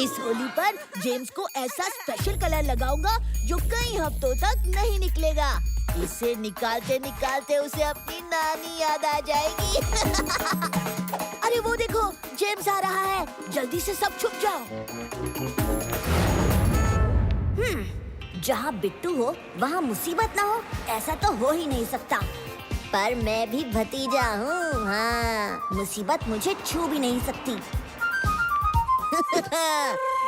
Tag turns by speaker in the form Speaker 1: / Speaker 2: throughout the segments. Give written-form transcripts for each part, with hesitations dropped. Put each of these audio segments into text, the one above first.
Speaker 1: इस होली पर जेम्स को ऐसा स्पेशल कलर लगाऊंगा जो कई हफ्तों तक नहीं निकलेगा। इसे निकालते निकालते उसे अपनी नानी याद आ जाएगी। अरे वो देखो, जेम्स आ रहा है। जल्दी से सब छुप जाओ। जहाँ बिट्टू हो वहाँ मुसीबत ना हो, ऐसा तो हो ही नहीं सकता। पर मैं भी भतीजा हूँ। हाँ, मुसीबत मुझे छू भी नहीं सकती।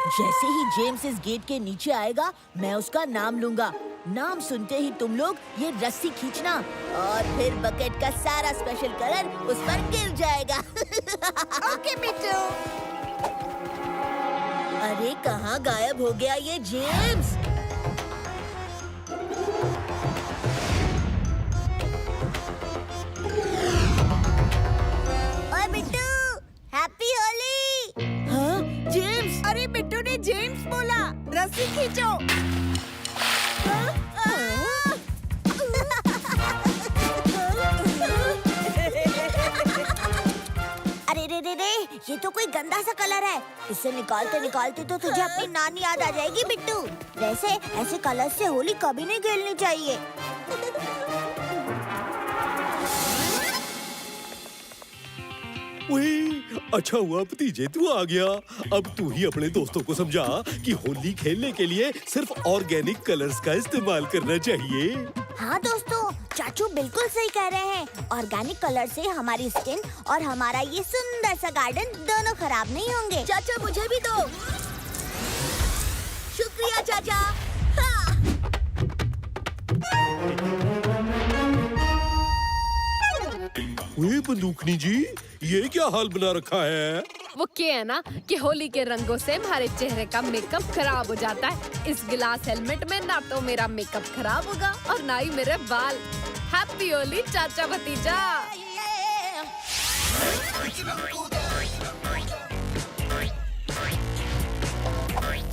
Speaker 1: जैसे ही जेम्स इस गेट के नीचे आएगा, मैं उसका नाम लूंगा। नाम सुनते ही तुम लोग ये रस्सी खींचना और फिर बकेट का सारा स्पेशल कलर उस पर गिर जाएगा।
Speaker 2: ओके बिट्टू।
Speaker 1: अरे कहाँ गायब हो गया ये जेम्स? ओए बिट्टू, हैप्पी होली। हाँ, जेम्स।
Speaker 2: अरे बिट्टू ने जेम्स बोला, रस्सी खींचो।
Speaker 1: अरे रे रे रे, ये तो कोई गंदा सा कलर है। इसे निकालते निकालते तो तुझे अपनी नानी याद आ जाएगी बिट्टू। वैसे ऐसे कलर से होली कभी नहीं खेलनी चाहिए।
Speaker 3: वही, अच्छा हुआ भतीजे तू आ गया। अब तू ही अपने दोस्तों को समझा कि होली खेलने के लिए सिर्फ ऑर्गेनिक कलर्स का इस्तेमाल करना चाहिए।
Speaker 1: हाँ दोस्तों, चाचू बिल्कुल सही कह रहे हैं। ऑर्गेनिक कलर से हमारी स्किन और हमारा ये सुंदर सा गार्डन दोनों खराब नहीं होंगे। चाचा मुझे भी दो। शुक्रिया चाचा। हाँ।
Speaker 3: वे बंदूकनी जी, ये क्या हाल बना रखा है?
Speaker 4: वो क्या है ना कि होली के रंगों से हमारे चेहरे का मेकअप खराब हो जाता है। इस गिलास हेलमेट में ना तो मेरा मेकअप खराब होगा और ना ही मेरे बाल। हैप्पी होली चाचा भतीजा।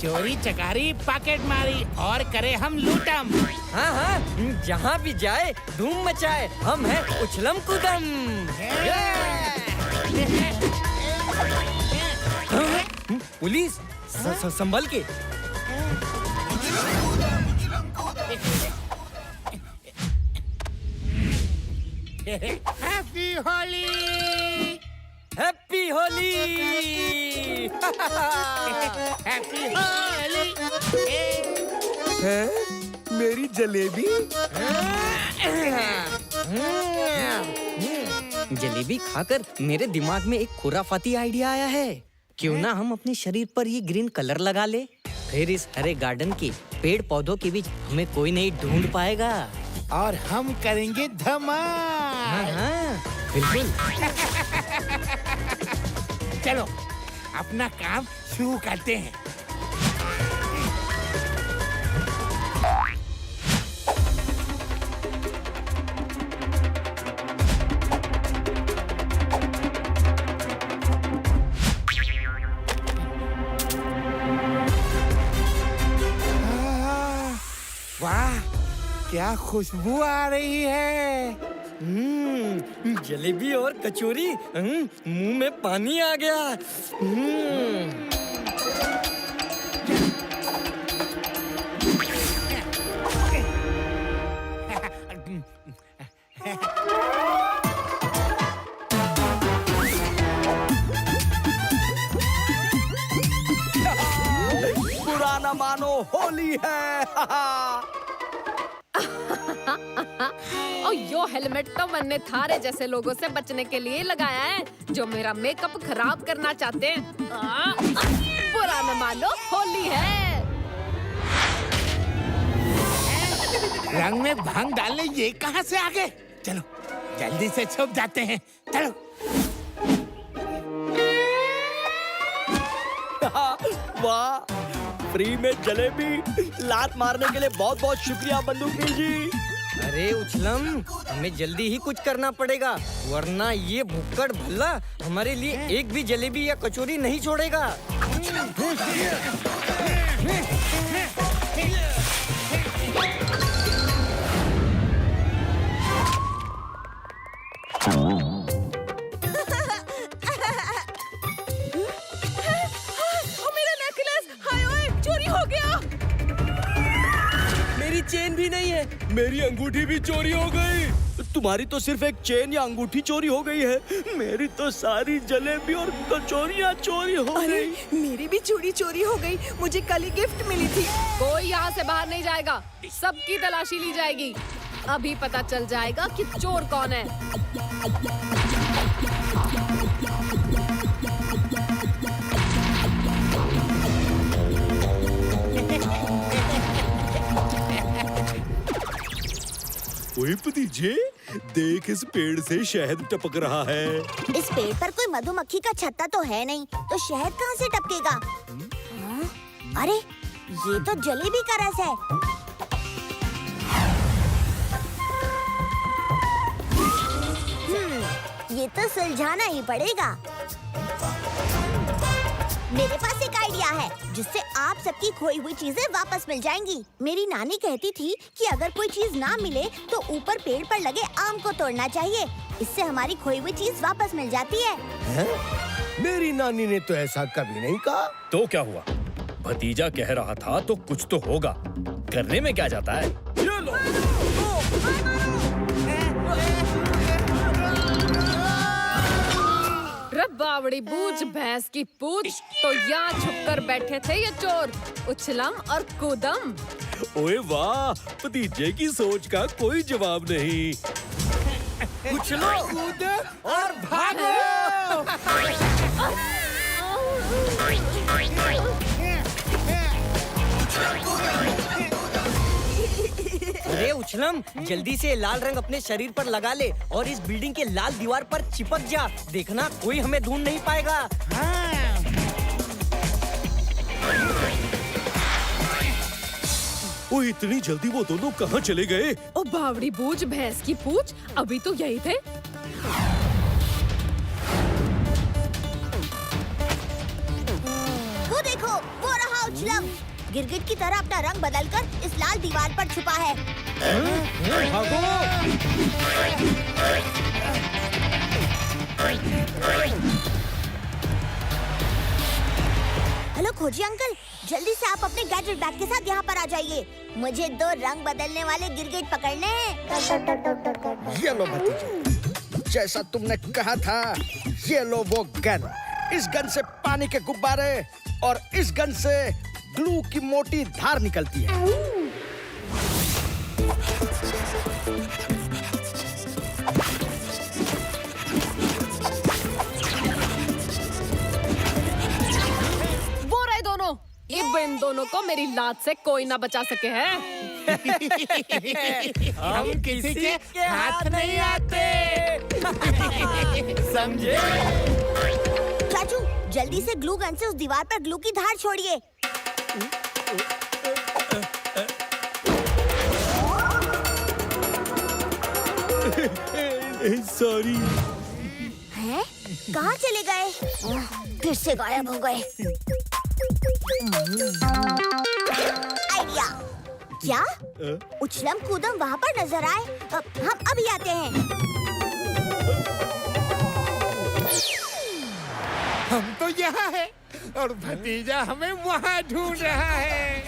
Speaker 5: चोरी चकारी पॉकेट मारी और करे हम लूटम।
Speaker 6: हाँ हाँ, जहाँ भी जाए धूम मचाए, हम हैं उछलम कूदम। पुलिस, संभल के।
Speaker 5: Happy Holi.
Speaker 6: Happy Holi.
Speaker 5: Happy Holi.
Speaker 3: मेरी जलेबी।
Speaker 6: जलेबी खाकर मेरे दिमाग में एक खुराफाती आइडिया आया है। क्यों ना हम अपने शरीर पर ये ग्रीन कलर लगा ले, फिर इस हरे गार्डन के पेड़ पौधों के बीच हमें कोई नहीं ढूंढ पाएगा।
Speaker 5: और हम करेंगे धमाल।
Speaker 6: हाँ, बिल्कुल।
Speaker 5: चलो अपना काम शुरू करते हैं। वाह, क्या खुशबू आ रही है।
Speaker 6: जलेबी और कचौरी, मुंह में पानी आ गया।
Speaker 7: बुरा न मानो, होली है।
Speaker 4: और यो हेलमेट तो मैंने थारे जैसे लोगों से बचने के लिए लगाया है, जो मेरा मेकअप खराब करना चाहते हैं। बुरा न मानो, होली है।
Speaker 5: रंग में भांग डालने ये कहाँ से आ गए? चलो जल्दी से छुप जाते हैं। चलो।
Speaker 7: वाह, फ्री में जलेबी। लात मारने के लिए बहुत बहुत शुक्रिया बंदूकनी जी।
Speaker 6: अरे उछलम, हमें जल्दी ही कुछ करना पड़ेगा, वरना ये भुक्कड़ भल्ला हमारे लिए एक भी जलेबी या कचौरी नहीं छोड़ेगा।
Speaker 4: ओ मेरा नेकलेस!
Speaker 7: चेन भी नहीं है।
Speaker 3: मेरी अंगूठी भी चोरी हो गई।
Speaker 7: तुम्हारी तो सिर्फ एक चेन या अंगूठी चोरी हो गई है, मेरी तो सारी जलेबी और कचौरियाँ चोरी हो
Speaker 2: अरे
Speaker 7: गई।
Speaker 2: मेरी भी चूड़ी चोरी हो गई, मुझे कल ही गिफ्ट मिली थी।
Speaker 4: कोई यहाँ से बाहर नहीं जाएगा, सबकी तलाशी ली जाएगी। अभी पता चल जाएगा कि चोर कौन है।
Speaker 3: ओए भतीजे, देख इस पेड़ से शहद टपक रहा है।
Speaker 1: इस पेड़ पर कोई मधुमक्खी का छत्ता तो है नहीं, तो शहद कहाँ से टपकेगा? हाँ? अरे ये तो जलेबी का रस है। ये तो सुलझाना ही पड़ेगा। मेरे पास एक आइडिया है जिससे आप सबकी खोई हुई चीजें वापस मिल जाएंगी। मेरी नानी कहती थी कि अगर कोई चीज ना मिले तो ऊपर पेड़ पर लगे आम को तोड़ना चाहिए, इससे हमारी खोई हुई चीज वापस मिल जाती है।
Speaker 5: मेरी नानी ने तो ऐसा कभी नहीं कहा।
Speaker 8: तो क्या हुआ? भतीजा कह रहा था तो कुछ तो होगा, करने में क्या जाता है। ये लो।
Speaker 4: बावड़ी बूझ भैंस की पूछ, तो यहाँ छुपकर बैठे थे ये चोर उछलम और कूदम।
Speaker 3: ओए वाह, भतीजे की सोच का कोई जवाब नहीं।
Speaker 5: उछलो, कूदो और भागो।
Speaker 6: अरे उछलम, जल्दी से लाल रंग अपने शरीर पर लगा ले और इस बिल्डिंग के लाल दीवार पर चिपक जा। देखना कोई हमें ढूंढ नहीं पाएगा।
Speaker 3: ओए इतनी जल्दी वो दोनों कहाँ चले गए?
Speaker 4: ओ बावड़ी बूझ भैंस की पूछ, अभी तो यही थे।
Speaker 1: वो देखो, वो रहा उछलम, गिरगिट की तरह अपना रंग बदलकर इस लाल दीवार पर छुपा है। हेलो खोजी अंकल, जल्दी से आप अपने गैजेट बैग के साथ यहाँ पर आ जाइए। मुझे 2 रंग बदलने वाले गिरगिट पकड़ने हैं।
Speaker 9: ये लो भतीजे, जैसा तुमने कहा था, ये लो वो गन। इस गन से पानी के गुब्बारे और इस गन से ग्लू की मोटी धार निकलती है।
Speaker 4: वो रहे दोनों, इन दोनों को मेरी लात से कोई ना बचा सके है।
Speaker 5: हम किसी के हाथ नहीं आते। समझे?
Speaker 1: चाचू, जल्दी से ग्लू गन से उस दीवार पर ग्लू की धार छोड़िए।
Speaker 3: सॉरी।
Speaker 1: हैं? कहाँ चले गए? फिर से गायब हो गए। आइडिया। क्या? उछलम कूदम वहाँ पर नजर आए? हम अभी आते हैं।
Speaker 5: हम तो यहाँ है और भतीजा हमें वहाँ ढूंढ रहा है।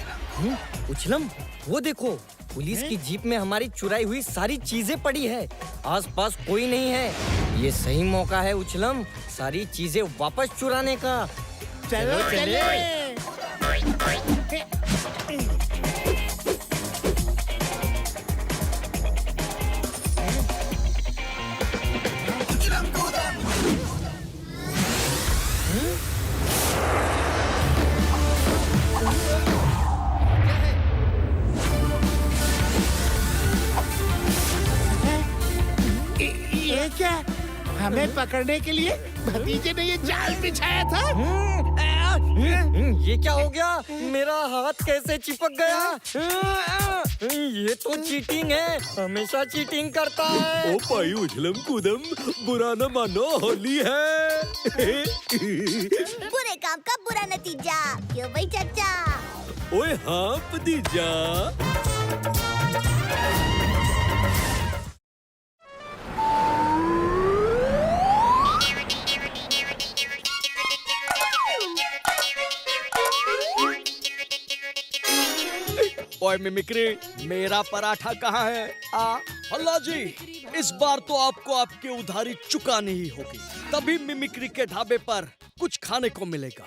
Speaker 6: उछलम, वो देखो, पुलिस की जीप में हमारी चुराई हुई सारी चीजें पड़ी है। आसपास कोई नहीं है। ये सही मौका है उछलम, सारी चीजें वापस चुराने का।
Speaker 5: चलो चले। ये क्या? हमें पकड़ने के लिए भतीजे ने ये जाल बिछाया था।
Speaker 6: ये क्या हो गया? मेरा हाथ कैसे चिपक गया? ये तो चीटिंग है, हमेशा चीटिंग करता है।
Speaker 3: ओ भाई उछलम कूदम, बुरा न मानो, होली है।
Speaker 1: बुरे काम का बुरा नतीजा, क्यों भाई चाचा?
Speaker 3: ओए हाँ भतीजा।
Speaker 9: ओए मिमिक्री, मेरा पराठा कहाँ है? अल्लाह जी, इस बार तो आपको आपकी उधारी चुकानी ही होगी, तभी मिमिक्री के ढाबे पर कुछ खाने को मिलेगा।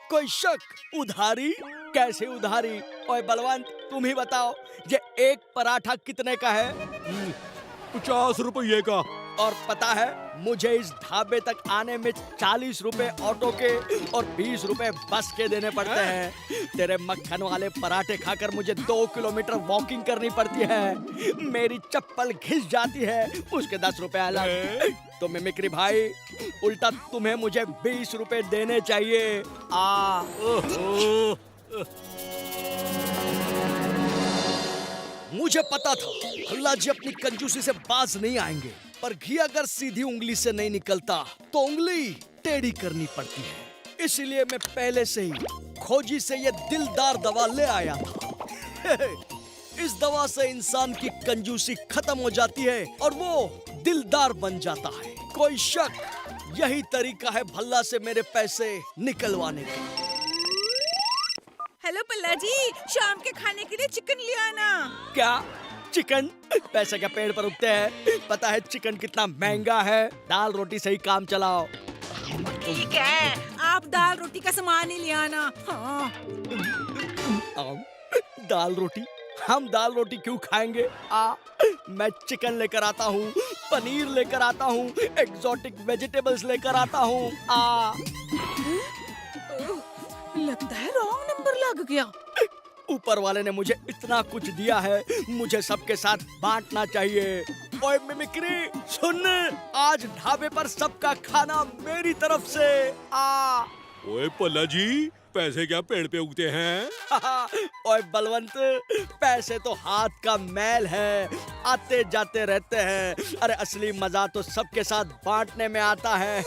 Speaker 9: कोई शक? उधारी? कैसे उधारी? ओए बलवंत, तुम ही बताओ, ये एक पराठा कितने का है?
Speaker 3: 50 रुपये का।
Speaker 9: और पता है, मुझे इस ढाबे तक आने में 40 रुपए ऑटो के और 20 रुपए बस के देने पड़ते हैं। तेरे मक्खन वाले पराठे खाकर मुझे 2 किलोमीटर वॉकिंग करनी पड़ती है। मेरी चप्पल घिस जाती है, उसके 10 रुपए अलग। तो मिमिक्री भाई, उल्टा तुम्हें मुझे 20 रुपए देने चाहिए। मुझे पता था अल्लाह जी अपनी कंजूसी से बाज नहीं आएंगे, पर घी अगर सीधी उंगली से नहीं निकलता तो उंगली टेढ़ी करनी पड़ती है। इसलिए मैं पहले से ही खोजी से ये दिलदार दवा ले आया था। इस दवा से इंसान की कंजूसी खत्म हो जाती है और वो दिलदार बन जाता है। कोई शक? यही तरीका है भल्ला से मेरे पैसे निकलवाने का।
Speaker 2: हेलो पल्ला जी, शाम के खाने के लिए चिकन ले आना।
Speaker 9: क्या चिकन? पैसे क्या पेड़ पर उगते हैं? पता है चिकन कितना महंगा है। दाल रोटी से ही काम चलाओ।
Speaker 2: ठीक है, आप दाल रोटी का सामान ही ले आना। हाँ।
Speaker 9: दाल रोटी? हम दाल रोटी क्यों खाएंगे? मैं चिकन लेकर आता हूँ, पनीर लेकर आता हूँ, एक्सोटिक वेजिटेबल्स लेकर आता हूँ।
Speaker 2: लगता है रॉन्ग नंबर लग गया।
Speaker 9: ऊपर वाले ने मुझे इतना कुछ दिया है, मुझे सबके साथ बांटना चाहिए। ओए मिमिक्री, सुन, आज ढाबे पर सबका खाना मेरी तरफ से।
Speaker 3: ओए पल्ला जी, पैसे क्या पेड़ पे उगते हैं?
Speaker 9: ओए बलवंत, पैसे तो हाथ का मैल है, आते जाते रहते हैं। अरे असली मजा तो सबके साथ बांटने में आता है।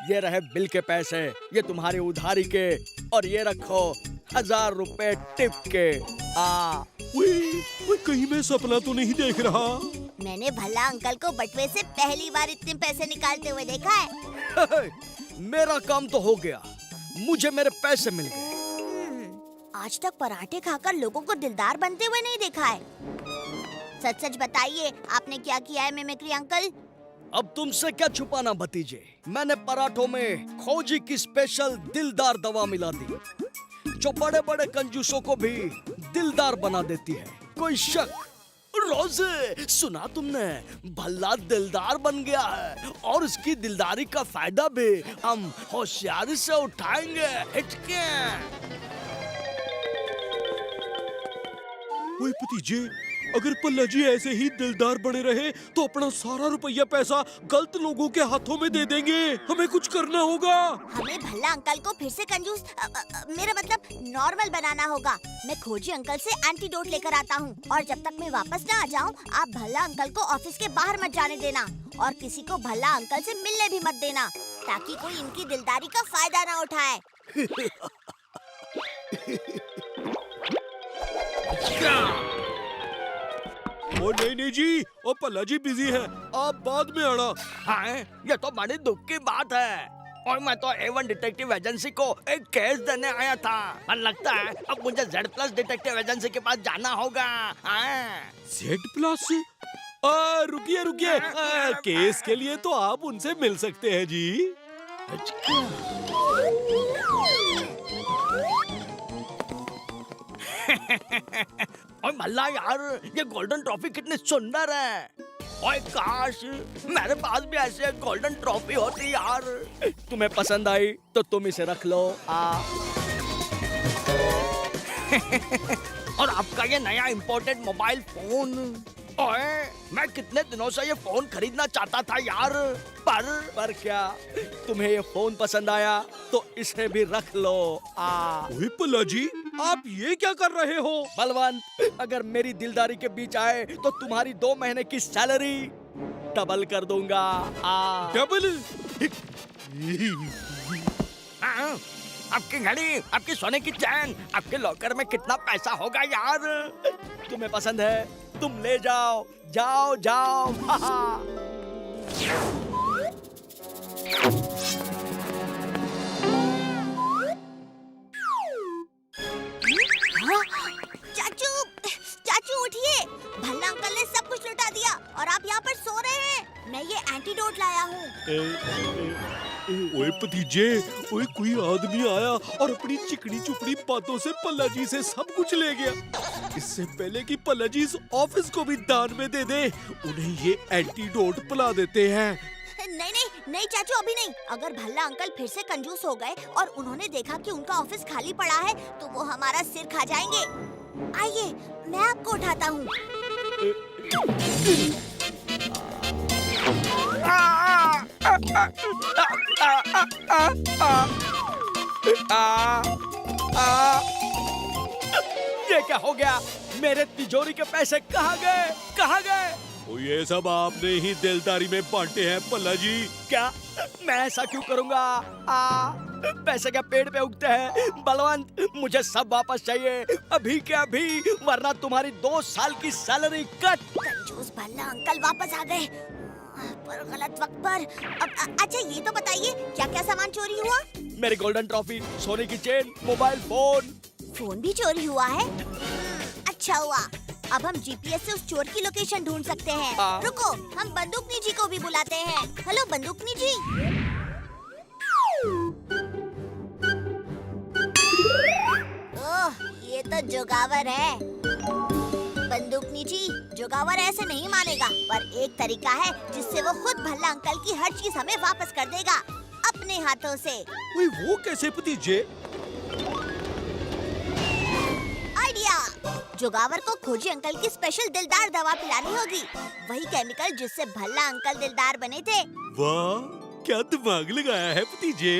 Speaker 9: ये रहे बिल के पैसे, ये तुम्हारी उधारी के, और ये रखो 1000 रुपए टिप के।
Speaker 3: ओए, कहीं मैं सपना तो नहीं देख रहा?
Speaker 1: मैंने भला अंकल को बटुए से पहली बार इतने पैसे निकालते हुए देखा है।
Speaker 9: मेरा काम तो हो गया, मुझे मेरे पैसे मिल गए।
Speaker 1: आज तक पराठे खाकर लोगों को दिलदार बनते हुए नहीं देखा है। सच सच बताइए, आपने क्या किया है मिमिक्री अंकल?
Speaker 9: अब तुमसे क्या छुपाना भतीजे, मैंने पराठों में खोजी की स्पेशल दिलदार दवा मिला दी, जो बड़े बड़े कंजूसों को भी दिलदार बना देती है। कोई शक? रोज़े, सुना तुमने? भल्ला दिलदार बन गया है और उसकी दिलदारी का फायदा भी हम होशियारी से उठाएंगे। हिचके।
Speaker 3: ओए भतीजे, अगर पल्ला जी ऐसे ही दिलदार बने रहे तो अपना सारा रुपया पैसा गलत लोगों के हाथों में दे देंगे। हमें कुछ करना होगा।
Speaker 1: हमें भल्ला अंकल को फिर से कंजूस मेरा मतलब नॉर्मल बनाना होगा। मैं खोजी अंकल से एंटीडोट लेकर आता हूँ, और जब तक मैं वापस न आ जाऊँ, आप भल्ला अंकल को ऑफिस के बाहर मत जाने देना, और किसी को भल्ला अंकल से मिलने भी मत देना, ताकि कोई इनकी दिलदारी का फायदा न उठाए।
Speaker 3: ओ नहीं जी, ओ पल्ला जी बिजी है, आप बाद में आना।
Speaker 9: हाँ, ये तो बड़ी दुख की बात है, और मैं तो A1 डिटेक्टिव एजेंसी को एक केस देने आया था, पर लगता है अब मुझे Z+ डिटेक्टिव एजेंसी के पास जाना होगा।
Speaker 3: Z+? रुकिए रुकिए, केस के लिए तो आप उनसे मिल सकते हैं जी।
Speaker 9: और मल्ला यार, ये गोल्डन ट्रॉफी कितनी सुंदर है। ओए काश मेरे पास भी ऐसे गोल्डन ट्रॉफी होती यार। तुम्हें पसंद आई तो तुम इसे रख लो। और आपका ये नया इम्पोर्टेड मोबाइल फोन, ओए मैं कितने दिनों से ये फोन खरीदना चाहता था यार, पर क्या तुम्हें ये फोन पसंद आया तो इसे भी रख लो।
Speaker 3: ओए पल्ला जी, आप ये क्या कर रहे हो?
Speaker 9: बलवंत, अगर मेरी दिलदारी के बीच आए तो तुम्हारी 2 महीने की सैलरी डबल कर दूंगा।
Speaker 3: डबल?
Speaker 9: आपकी घड़ी, आपकी सोने की चैन, आपके लॉकर में कितना पैसा होगा यार? तुम्हें पसंद है तुम ले जाओ, जाओ जाओ।
Speaker 1: चाचू, चाचू उठिए, भल्ला अंकल ने सब कुछ लुटा दिया और आप यहाँ पर सो रहे हैं। मैं ये एंटीडोट लाया हूँ।
Speaker 3: ओए भतीजे, ओए कोई आदमी आया और अपनी चिकनी चुपड़ी बातों से पल्ला जी से सब कुछ ले गया। इससे पहले कि पल्ला जी इस ऑफिस को भी दान में दे दे, उन्हें ये एंटीडोट पिला देते हैं।
Speaker 1: नहीं नहीं नहीं चाचू, अभी नहीं। अगर भल्ला अंकल फिर से कंजूस हो गए और उन्होंने देखा कि उनका ऑफिस खाली पड़ा है तो वो हमारा सिर खा जाएंगे। आइए, मैं आपको उठाता हूँ।
Speaker 9: ये क्या हो गया? मेरे तिजोरी के पैसे कहाँ गए? कहाँ गए?
Speaker 3: ये सब आपने ही दिलदारी में बांटे हैं पल्ला जी।
Speaker 9: क्या मैं ऐसा क्यों करूँगा? पैसे क्या पेड़ पे उगते हैं? बलवंत, मुझे सब वापस चाहिए, अभी के अभी, वरना तुम्हारी 2 साल की सैलरी कट।
Speaker 1: कंजूस भल्ला अंकल वापस आ गए, पर गलत वक्त पर। अच्छा ये तो बताइए, क्या क्या सामान चोरी हुआ?
Speaker 9: मेरी गोल्डन ट्रॉफी, सोने की चेन, मोबाइल फोन।
Speaker 1: फोन भी चोरी हुआ है? अच्छा हुआ, अब हम जीपीएस से उस चोर की लोकेशन ढूंढ सकते हैं। रुको, हम बंदूकनी जी को भी बुलाते हैं। हेलो बंदूकनी जी। ओह, ये तो जोगावर है। बंदूकनी जी, जोगावर ऐसे नहीं मानेगा, पर एक तरीका है जिससे वो खुद भल्ला अंकल की हर चीज हमें वापस कर देगा, अपने हाथों से।
Speaker 3: ओए वो कैसे भतीजे?
Speaker 1: आइडिया, जोगावर को खोजी अंकल की स्पेशल दिलदार दवा पिलानी होगी, वही केमिकल जिससे भल्ला अंकल दिलदार बने थे।
Speaker 3: वाह, क्या दिमाग लगाया है भतीजे।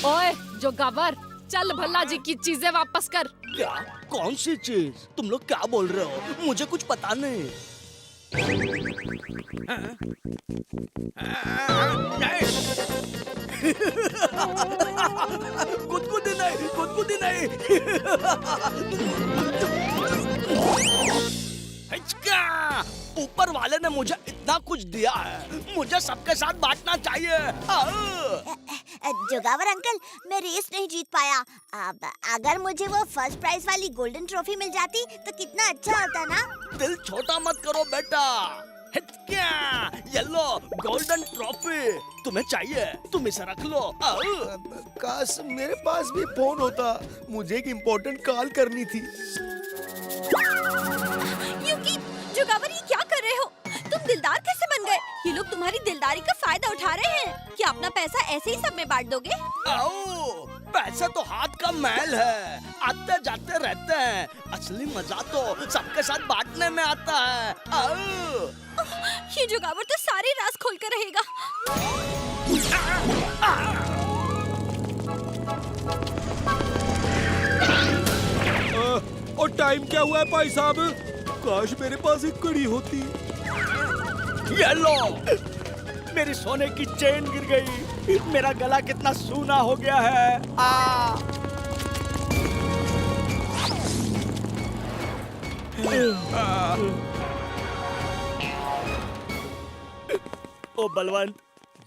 Speaker 4: ओए जोगावर, चल भल्ला जी की चीजें वापस कर।
Speaker 9: क्या? कौन सी चीज? तुम लोग क्या बोल रहे हो? मुझे कुछ पता नहीं। गुदगुदी नहीं, गुदगुदी नहीं। हिचका! ऊपर वाले ने मुझे इतना कुछ दिया है, मुझे सबके साथ बांटना चाहिए।
Speaker 1: जोगावर अंकल, मैं रेस नहीं जीत पाया। अगर मुझे वो फर्स्ट प्राइज वाली गोल्डन ट्रॉफी मिल जाती तो कितना अच्छा होता ना।
Speaker 9: दिल छोटा मत करो बेटा। हिचका! ये लो गोल्डन ट्रॉफी, तुम्हें चाहिए, तुम इसे रख लो।
Speaker 3: काश मेरे पास भी फोन होता, मुझे एक इम्पोर्टेंट कॉल करनी थी।
Speaker 2: युकी, जोगावर ये क्या कर रहे हो? तुम दिलदार कैसे बन गए? ये लोग तुम्हारी दिलदारी का फायदा उठा रहे हैं। क्या अपना पैसा ऐसे ही सब में बांट दोगे?
Speaker 9: आओ, पैसा तो हाथ का मैल है, आते जाते रहते हैं। असली मजा तो सबके साथ बांटने में आता है। आओ।
Speaker 2: ये जोगावर तो सारी राज खोल कर रहेगा।
Speaker 3: और टाइम क्या हुआ है भाई साहब? काश मेरे पास एक घड़ी होती।
Speaker 9: ये लो, मेरी सोने की चेन गिर गई, मेरा गला कितना सूना हो गया है। ओ बलवंत,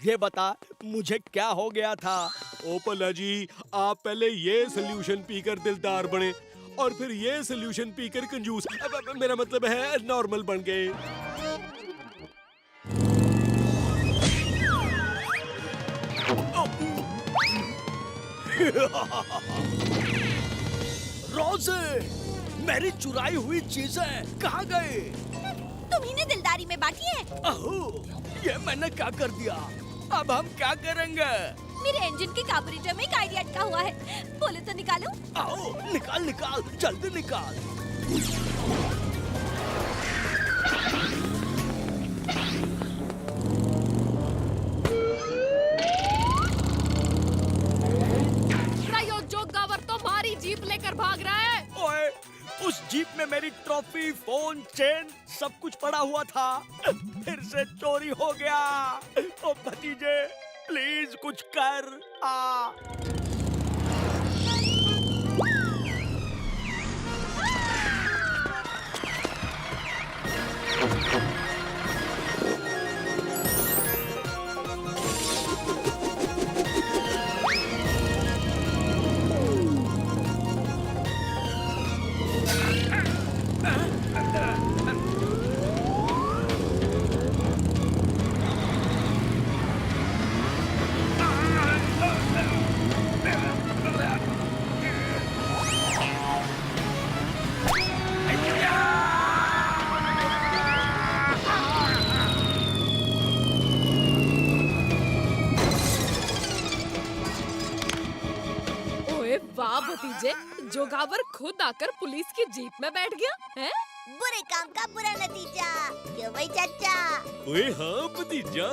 Speaker 9: ये बता मुझे क्या हो गया था?
Speaker 3: ओ पल्ला जी, आप पहले ये सोल्यूशन पीकर दिलदार बने और फिर ये सोल्यूशन पीकर कंजूस, मेरा मतलब है नॉर्मल बन गए।
Speaker 9: रोज़े, मेरी चुराई हुई चीजें कहाँ गई?
Speaker 2: तुम्ही ने दिलदारी में बांटी है।
Speaker 9: अहो, ये मैंने क्या कर दिया? अब हम क्या करेंगे?
Speaker 2: मेरे इंजन के कार्बोरेटर में एक आइडिया अटका हुआ है, बोले तो निकालूं?
Speaker 9: आओ, निकाल निकाल, जल्दी निकाल।
Speaker 4: जोगावर तो हमारी जीप लेकर भाग रहा है।
Speaker 9: ओए, उस जीप में मेरी ट्रॉफी, फोन, चेन सब कुछ पड़ा हुआ था, फिर से चोरी हो गया। ओ भतीजे, प्लीज कुछ कर।
Speaker 4: नतीजे जोगावर खुद आकर पुलिस की जीप में बैठ गया है।
Speaker 1: बुरे काम का बुरा नतीजा, क्यों भाई चाचा?
Speaker 3: ओए हाँ भतीजा।